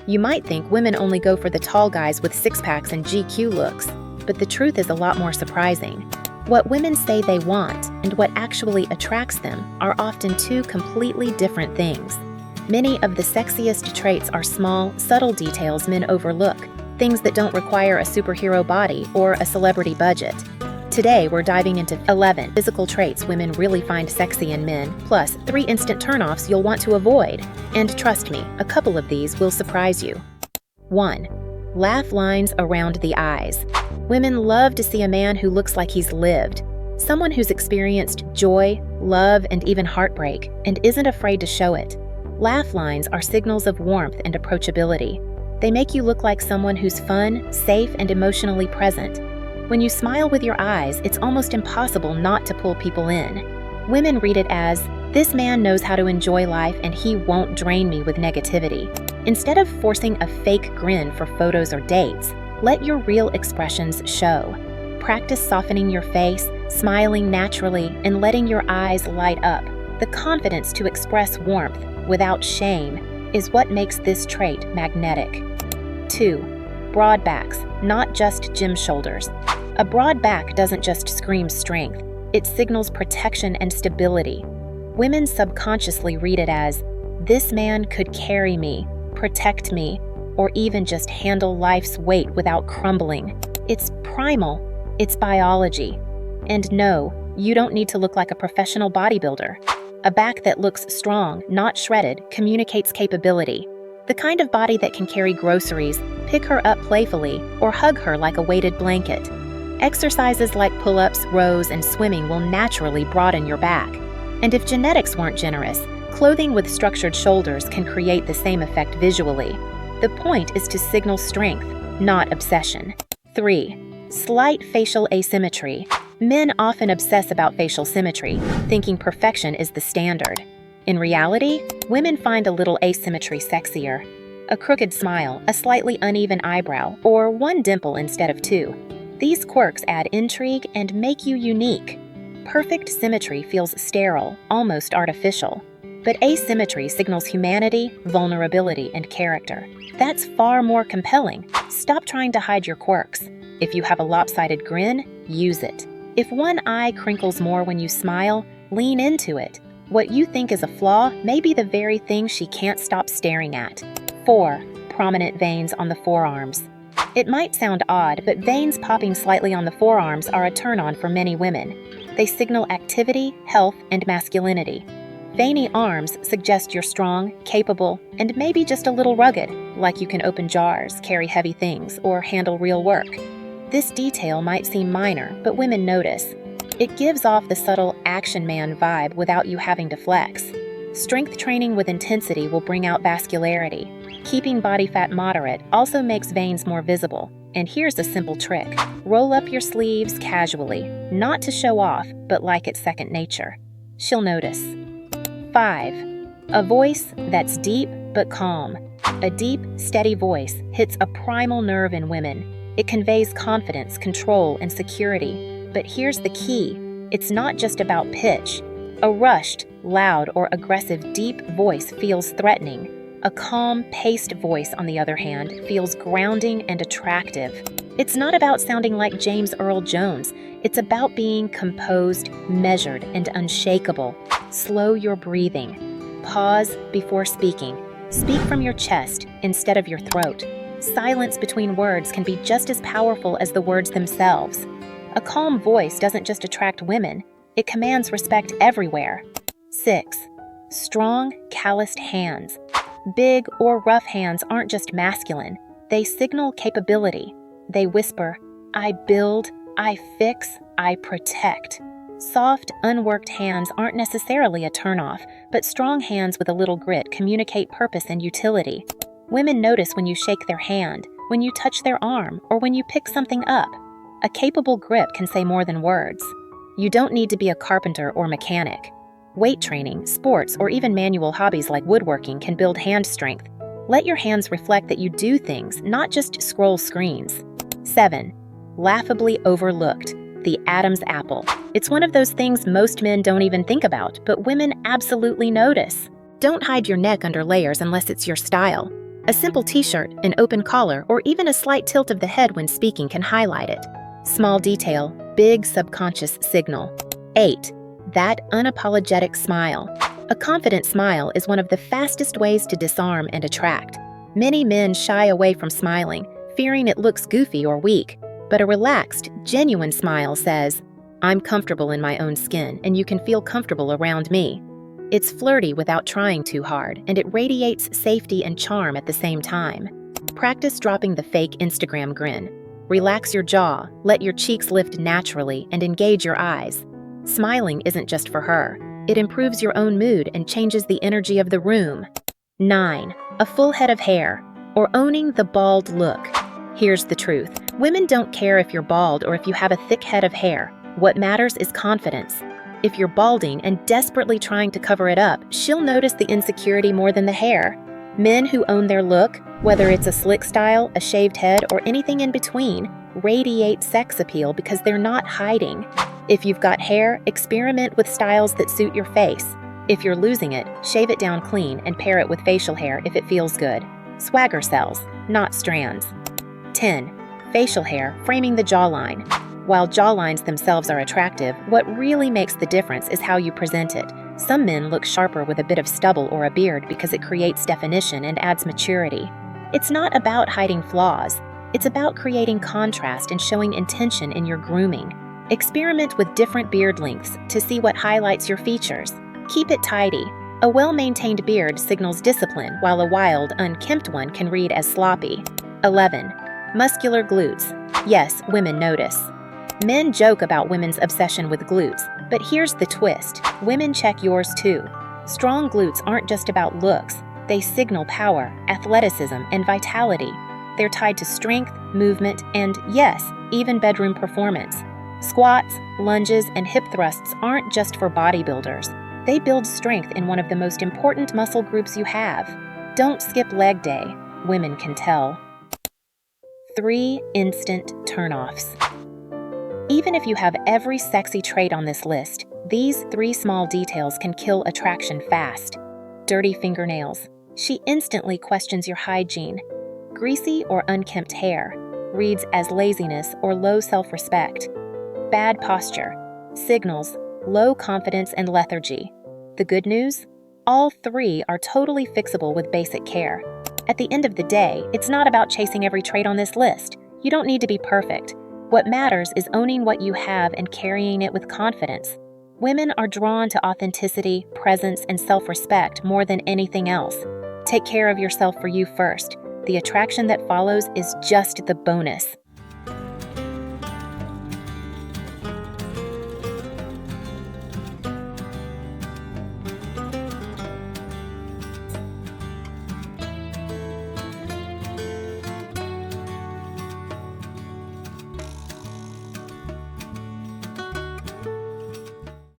You might think women only go for the tall guys with six-packs and GQ looks, but the truth is a lot more surprising. What women say they want and what actually attracts them are often two completely different things. Many of the sexiest traits are small, subtle details men overlook, things that don't require a superhero body or a celebrity budget. Today, we're diving into 11 physical traits women really find sexy in men, plus 3 instant turnoffs you'll want to avoid. And trust me, a couple of these will surprise you. 1. Laugh lines around the eyes. Women love to see a man who looks like he's lived. Someone who's experienced joy, love, and even heartbreak, and isn't afraid to show it. Laugh lines are signals of warmth and approachability. They make you look like someone who's fun, safe, and emotionally present. When you smile with your eyes, it's almost impossible not to pull people in. Women read it as, "This man knows how to enjoy life and he won't drain me with negativity." Instead of forcing a fake grin for photos or dates, let your real expressions show. Practice softening your face, smiling naturally, and letting your eyes light up. The confidence to express warmth without shame is what makes this trait magnetic. 2. Broad backs, not just gym shoulders. A broad back doesn't just scream strength, it signals protection and stability. Women subconsciously read it as, "This man could carry me, protect me, or even just handle life's weight without crumbling." It's primal, it's biology. And no, you don't need to look like a professional bodybuilder. A back that looks strong, not shredded, communicates capability. The kind of body that can carry groceries, pick her up playfully, or hug her like a weighted blanket. Exercises like pull-ups, rows, and swimming will naturally broaden your back. And if genetics weren't generous, clothing with structured shoulders can create the same effect visually. The point is to signal strength, not obsession. 3. Slight facial asymmetry. Men often obsess about facial symmetry, thinking perfection is the standard. In reality, women find a little asymmetry sexier. A crooked smile, a slightly uneven eyebrow, or one dimple instead of 2. These quirks add intrigue and make you unique. Perfect symmetry feels sterile, almost artificial. But asymmetry signals humanity, vulnerability, and character. That's far more compelling. Stop trying to hide your quirks. If you have a lopsided grin, use it. If one eye crinkles more when you smile, lean into it. What you think is a flaw may be the very thing she can't stop staring at. 4. Prominent veins on the forearms. It might sound odd, but veins popping slightly on the forearms are a turn-on for many women. They signal activity, health, and masculinity. Veiny arms suggest you're strong, capable, and maybe just a little rugged, like you can open jars, carry heavy things, or handle real work. This detail might seem minor, but women notice. It gives off the subtle action man vibe without you having to flex. Strength training with intensity will bring out vascularity. Keeping body fat moderate also makes veins more visible. And here's a simple trick. Roll up your sleeves casually, not to show off, but like it's second nature. She'll notice. 5. A voice that's deep but calm. A deep, steady voice hits a primal nerve in women. It conveys confidence, control, and security. But here's the key. It's not just about pitch. A rushed, loud, or aggressive deep voice feels threatening. A calm, paced voice, on the other hand, feels grounding and attractive. It's not about sounding like James Earl Jones. It's about being composed, measured, and unshakable. Slow your breathing. Pause before speaking. Speak from your chest instead of your throat. Silence between words can be just as powerful as the words themselves. A calm voice doesn't just attract women, it commands respect everywhere. 6. Strong, calloused hands. Big or rough hands aren't just masculine, they signal capability. They whisper, "I build, I fix, I protect." Soft, unworked hands aren't necessarily a turnoff, but strong hands with a little grit communicate purpose and utility. Women notice when you shake their hand, when you touch their arm, or when you pick something up. A capable grip can say more than words. You don't need to be a carpenter or mechanic. Weight training, sports, or even manual hobbies like woodworking can build hand strength. Let your hands reflect that you do things, not just scroll screens. 7. Laughably overlooked. The Adam's apple. It's one of those things most men don't even think about, but women absolutely notice. Don't hide your neck under layers unless it's your style. A simple t-shirt, an open collar, or even a slight tilt of the head when speaking can highlight it. Small detail, big subconscious signal. 8. That unapologetic smile. A confident smile is one of the fastest ways to disarm and attract. Many men shy away from smiling, fearing it looks goofy or weak, but a relaxed, genuine smile says, "I'm comfortable in my own skin, and you can feel comfortable around me." It's flirty without trying too hard, and it radiates safety and charm at the same time. Practice dropping the fake Instagram grin. Relax your jaw, let your cheeks lift naturally, and engage your eyes. Smiling isn't just for her. It improves your own mood and changes the energy of the room. 9. A full head of hair, or owning the bald look. Here's the truth. Women don't care if you're bald or if you have a thick head of hair. What matters is confidence. If you're balding and desperately trying to cover it up, she'll notice the insecurity more than the hair. Men who own their look, whether it's a slick style, a shaved head, or anything in between, radiate sex appeal because they're not hiding. If you've got hair, experiment with styles that suit your face. If you're losing it, shave it down clean and pair it with facial hair if it feels good. Swagger sells, not strands. 10. Facial hair framing the jawline. While jawlines themselves are attractive, what really makes the difference is how you present it. Some men look sharper with a bit of stubble or a beard because it creates definition and adds maturity. It's not about hiding flaws. It's about creating contrast and showing intention in your grooming. Experiment with different beard lengths to see what highlights your features. Keep it tidy. A well-maintained beard signals discipline, while a wild, unkempt one can read as sloppy. 11. Muscular glutes. Yes, women notice. Men joke about women's obsession with glutes, but here's the twist. Women check yours too. Strong glutes aren't just about looks. They signal power, athleticism, and vitality. They're tied to strength, movement, and, yes, even bedroom performance. Squats, lunges, and hip thrusts aren't just for bodybuilders. They build strength in one of the most important muscle groups you have. Don't skip leg day. Women can tell. 3 instant turnoffs. Even if you have every sexy trait on this list, these 3 small details can kill attraction fast. Dirty fingernails. She instantly questions your hygiene. Greasy or unkempt hair. Reads as laziness or low self-respect. Bad posture. Signals low confidence and lethargy. The good news? All 3 are totally fixable with basic care. At the end of the day, it's not about chasing every trait on this list. You don't need to be perfect. What matters is owning what you have and carrying it with confidence. Women are drawn to authenticity, presence, and self-respect more than anything else. Take care of yourself for you first. The attraction that follows is just the bonus.